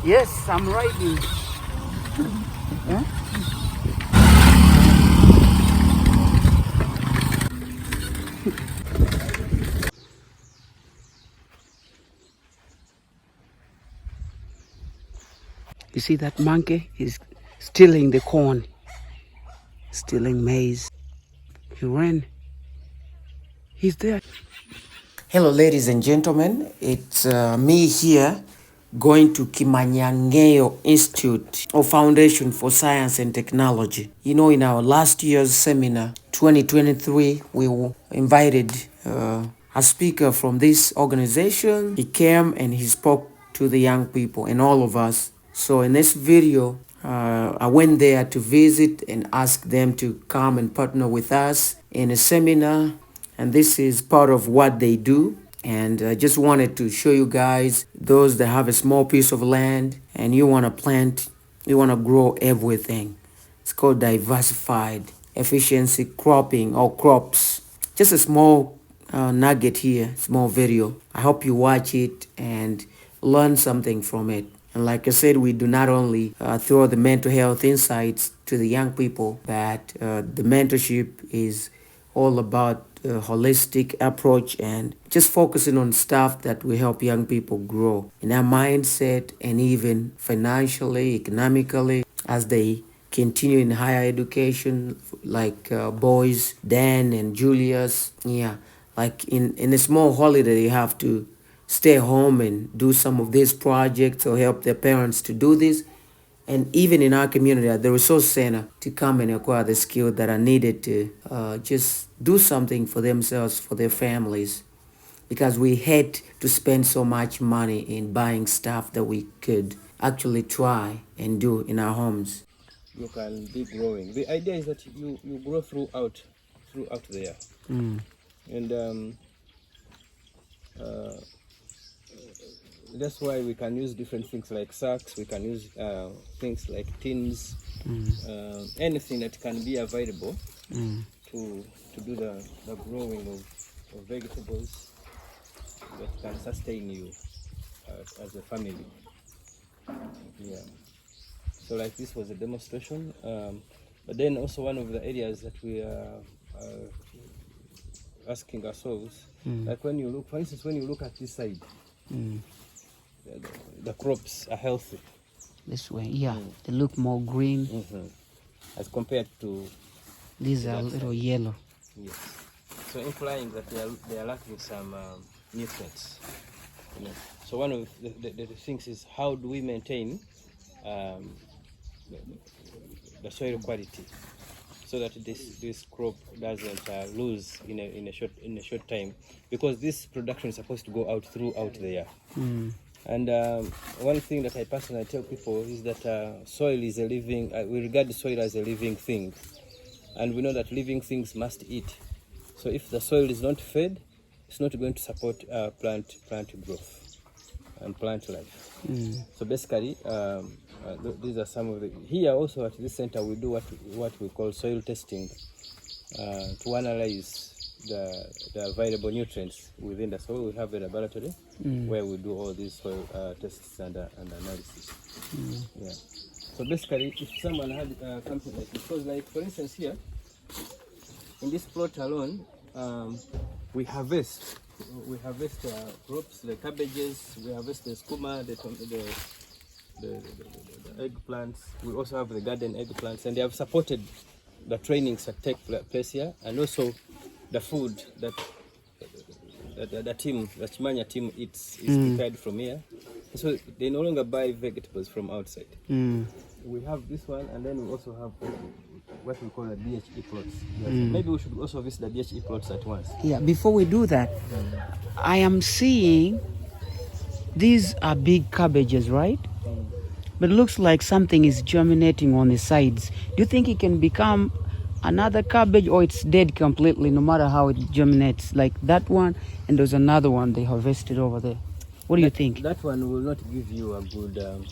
Yes, I'm riding. Huh? You see that monkey? He's stealing the corn, stealing maize. He ran. He's there. Hello, ladies and gentlemen. It's me here going to Kimanyangeyo Institute or Foundation for Science and Technology. You know, in our last year's seminar, 2023, we invited a speaker from this organization. He came and he spoke to the young people and all of us. So in this video, I went there to visit and ask them to come and partner with us in a seminar, and this is part of what they do. And I just wanted to show you guys, those that have a small piece of land and you want to plant, you want to grow everything. It's called diversified efficiency cropping or crops. Just a small nugget here, small video. I hope you watch it and learn something from it. And like I said, we do not only throw the mental health insights to the young people, but the mentorship is all about a holistic approach and just focusing on stuff that will help young people grow in their mindset and even financially, economically, as they continue in higher education, like boys, Dan and Julius. Yeah, like in a small holiday, they have to stay home and do some of these projects or help their parents to do this. And even in our community, the resource center to come and acquire the skills that are needed to just do something for themselves, for their families. Because we hate to spend so much money in buying stuff that we could actually try and do in our homes. You can be growing. The idea is that you grow throughout there. And that's why we can use different things like sacks, we can use things like tins, anything that can be available to do the growing of vegetables that can sustain you as a family. Yeah. So like this was a demonstration, but then also one of the areas that we are asking ourselves, like when you look, for instance, when you look at this side, the crops are healthy. This way, yeah, they look more green as compared to these are a little yellow. Yes. So implying that they are lacking some nutrients. You know? So one of the things is, how do we maintain the soil quality so that this crop doesn't lose in a short time, because this production is supposed to go out throughout the year. And one thing that I personally tell people is that soil is a living, we regard the soil as a living thing, and we know that living things must eat. So if the soil is not fed, it's not going to support plant growth and plant life. So basically, these are some of the. Here also at this center we do what we call soil testing to analyze the available nutrients within the soil. We have a laboratory where we do all these soil tests and analysis. Yeah. So basically, if someone had something like this, because like for instance here, in this plot alone, we harvest crops, the cabbages, we harvest the skuma, the eggplants. We also have the garden eggplants, and they have supported the trainings that take place here, and also the food that the Chimanya team eats is prepared from here. So they no longer buy vegetables from outside. We have this one, and then we also have what we call the DHE plots. Maybe we should also visit the DHE plots at once. Yeah, before we do that, I am seeing these are big cabbages, right? But it looks like something is germinating on the sides. Do you think it can become another cabbage, or it's dead completely no matter how it germinates? Like that one, and there's another one they harvested over there. What do you think? That one will not give you a good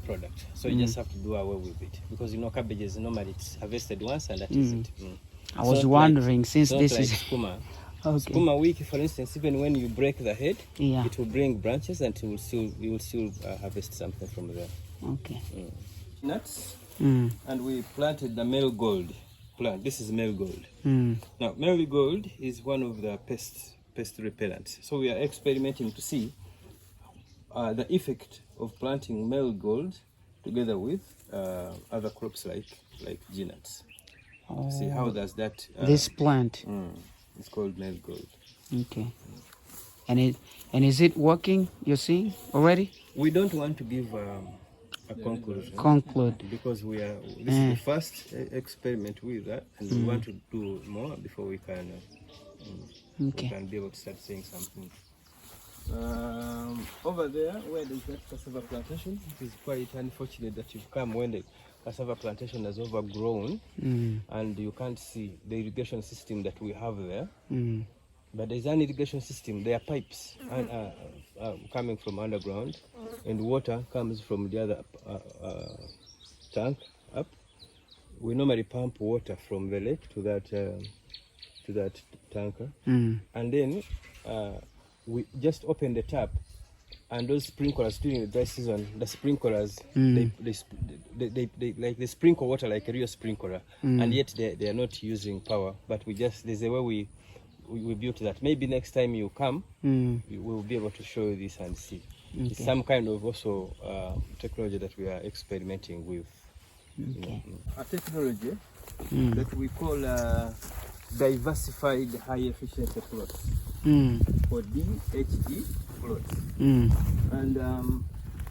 product, so you just have to do away with it, because you know cabbages normally it's harvested once and that is it. I was wondering, since this like is skuma. Okay. Sukuma wiki, for instance, even when you break the head, Yeah. it will bring branches, and you will still harvest something from there. Okay. Nuts, Mm. and we planted the marigold plant. This is marigold. Mm. Now, marigold is one of the pest repellents. So we are experimenting to see the effect of planting marigold together with other crops like nuts. Oh. See how does that? This plant. It's called marigold. Okay. And is it working? You see already? We don't want to give a conclusion. Conclude. Because this is the first experiment with that, and we want to do more before we can be able to start saying something. Over there, where there's that cassava plantation, it is quite unfortunate that you've come when the cassava plantation has overgrown, and you can't see the irrigation system that we have there. But there's an irrigation system. There are pipes coming from underground, and water comes from the other tank up. We normally pump water from the lake to that tanker, and then we just open the tap, and those sprinklers during the dry season, the sprinklers they sprinkle water like a real sprinkler, and yet they are not using power. But there's a way we built that. Maybe next time you come, we will be able to show you this and see. Okay. It's some kind of also technology that we are experimenting with. Okay. A technology that we call diversified high efficiency plots, or DHE plots. And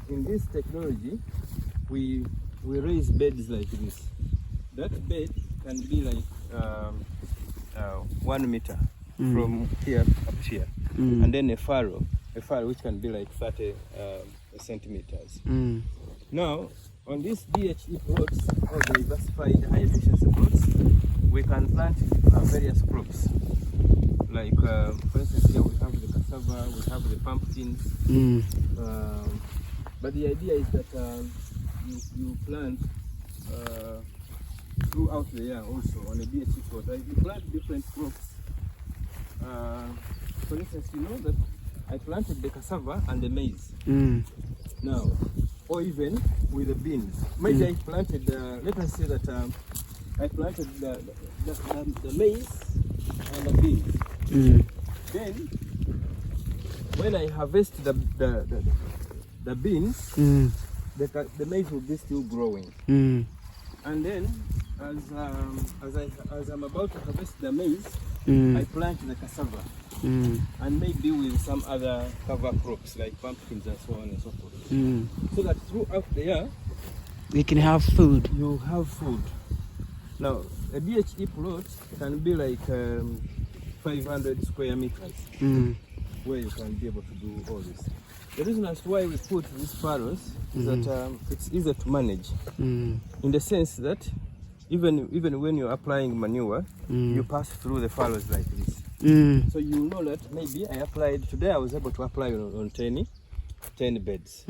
in this technology, we raise beds like this. That bed can be like 1 meter from here up here, and then a furrow which can be like 30 centimeters. Now, on these DHE plots, or diversified high efficiency plots, we can plant various crops. Like, for instance, here we have the cassava, we have the pumpkins. But the idea is that you plant throughout the year also on a DHE plot. Like you plant different crops. For instance, you know that I planted the cassava and the maize. Now, or even with the beans. Maybe I planted, let us say that I planted the maize and the beans. Then, when I harvest the beans, the maize will be still growing. And then, as I'm about to harvest the maize, I plant the cassava, and maybe with some other cover crops like pumpkins and so on and so forth. So that throughout the year, we can have food. You have food. Now, a DHE plot can be like 500 square meters, where you can be able to do all this. The reason as to why we put these furrows is that it's easier to manage, in the sense that even when you're applying manure, you pass through the furrows like this. So you know that maybe I applied today, I was able to apply on 10 beds.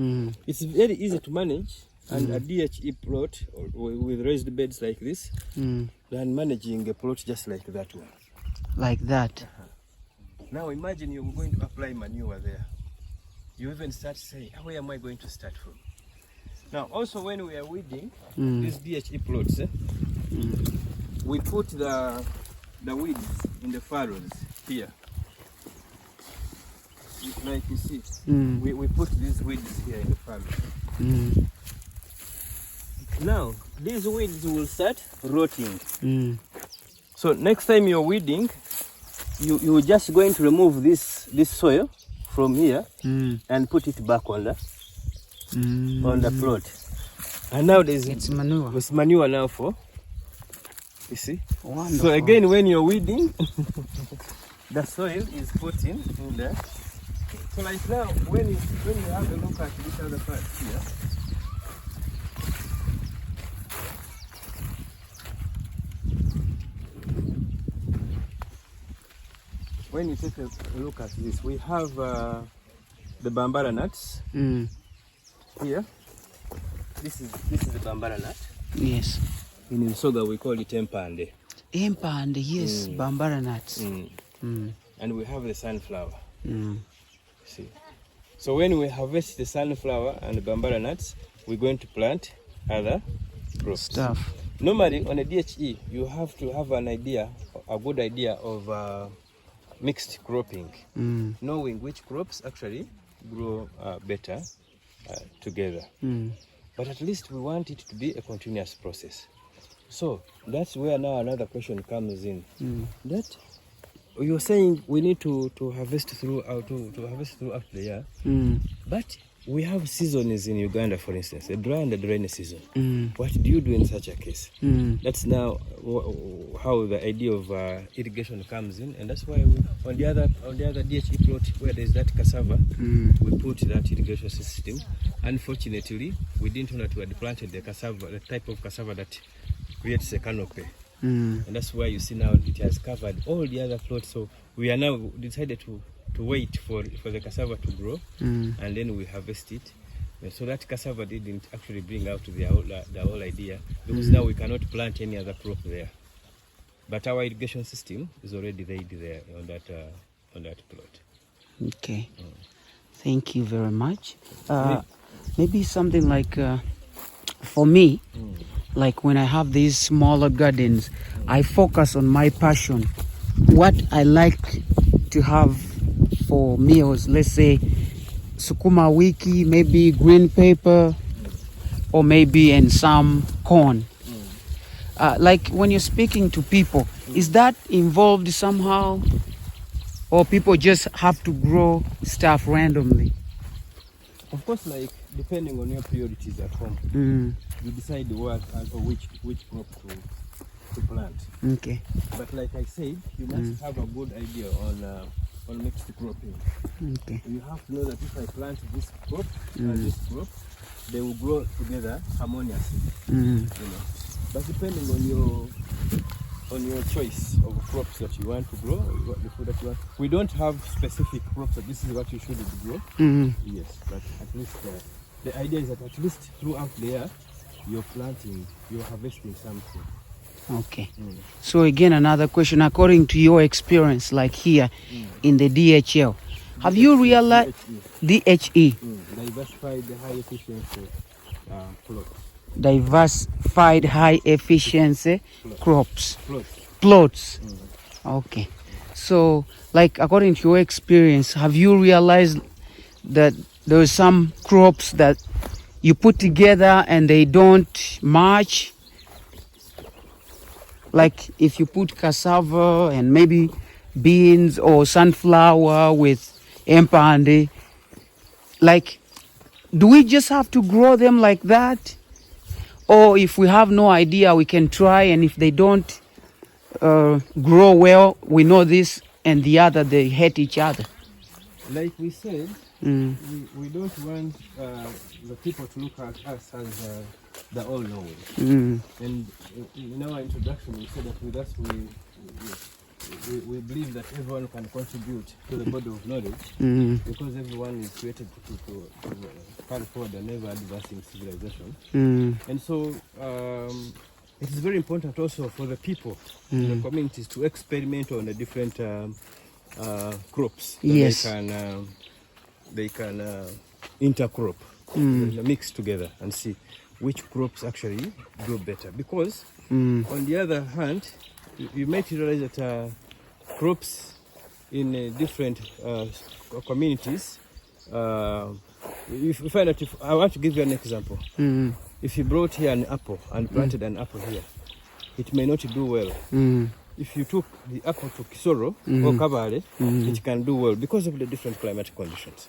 It's very easy to manage, and a DHE plot with raised beds like this, than managing a plot just like that one. Like that. Now imagine you're going to apply manure there. You even start saying, where am I going to start from? Now also when we are weeding these DHE plots, we put the weeds in the furrows here. Like you see, we put these weeds here in the furrows. Now these weeds will start rotting. So next time you're weeding, you're just going to remove this soil from here and put it back on the plot. And now it's manure. It's manure now for, you see. Wonderful. So again, when you're weeding, the soil is put in there. So like now, when you have a look at this other part here, when you take a look at this, we have the bambara nuts here. This is the bambara nut. Yes. In Soga we call it empande. Empande, yes, bambara nuts. and we have the sunflower. See, so when we harvest the sunflower and the bambara nuts, we're going to plant other crops. Normally on a DHE, you have to have an idea, a good idea of mixed cropping, knowing which crops actually grow better together. But at least we want it to be a continuous process. So that's where now another question comes in. That you're saying we need to harvest throughout the year, but we have seasons in Uganda, for instance, a dry and a rainy season. What do you do in such a case? That's now how the idea of irrigation comes in, and that's why we, on the other DHE plot where there's that cassava, we put that irrigation system. Unfortunately, we didn't know that we had planted the cassava, the type of cassava that creates a canopy. And that's why you see now it has covered all the other plots. So we are now decided to wait for the cassava to grow, and then we harvest it. So that cassava didn't actually bring out the whole idea, because now we cannot plant any other crop there. But our irrigation system is already laid there on that plot. Okay. Thank you very much. Maybe something like for me, like when I have these smaller gardens, I focus on my passion. What I like to have for meals, let's say sukuma wiki, maybe green pepper, or maybe and some corn. Like when you're speaking to people, is that involved somehow, or people just have to grow stuff randomly? Of course, like depending on your priorities at home, you decide what or which crop to plant. Okay. But like I said, you must have a good idea on mixed cropping. Okay. You have to know that if I plant this crop and this crop, they will grow together harmoniously. You know. But depending on your choice of crops that you want to grow, the food that you want, we don't have specific crops that this is what you should grow. Yes, but at least the idea is that at least throughout the year, you're harvesting something. Okay. So again, another question, according to your experience, like here in the DHL, have you realized DHE? Diversified high efficiency plots. Diversified high efficiency crops. Plots. Okay. So, like according to your experience, have you realized that there are some crops that you put together and they don't match? Like if you put cassava and maybe beans or sunflower with empande, like, do we just have to grow them like that? Or if we have no idea, we can try, and if they don't grow well, we know this and the other, they hate each other. Like we said, we don't want the people to look at us as the all-knowing. And in our introduction, we said that with us, we believe that everyone can contribute to the body of knowledge, because everyone is created to carry forward an ever-advancing civilization. And so it is very important also for the people in the communities to experiment on the different crops. Yes. They can intercrop, mix together and see which crops actually grow better. Because on the other hand, you might realize that crops in different communities, you find that I want to give you an example. If you brought here an apple and planted an apple here, it may not do well. If you took the apple to Kisoro or Kabale, it can do well because of the different climatic conditions.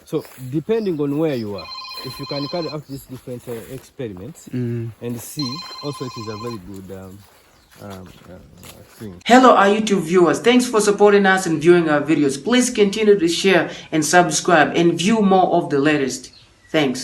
So depending on where you are, if you can carry out these different experiments and see, also it is a very good thing. Hello, our YouTube viewers. Thanks for supporting us and viewing our videos. Please continue to share and subscribe and view more of the latest. Thanks.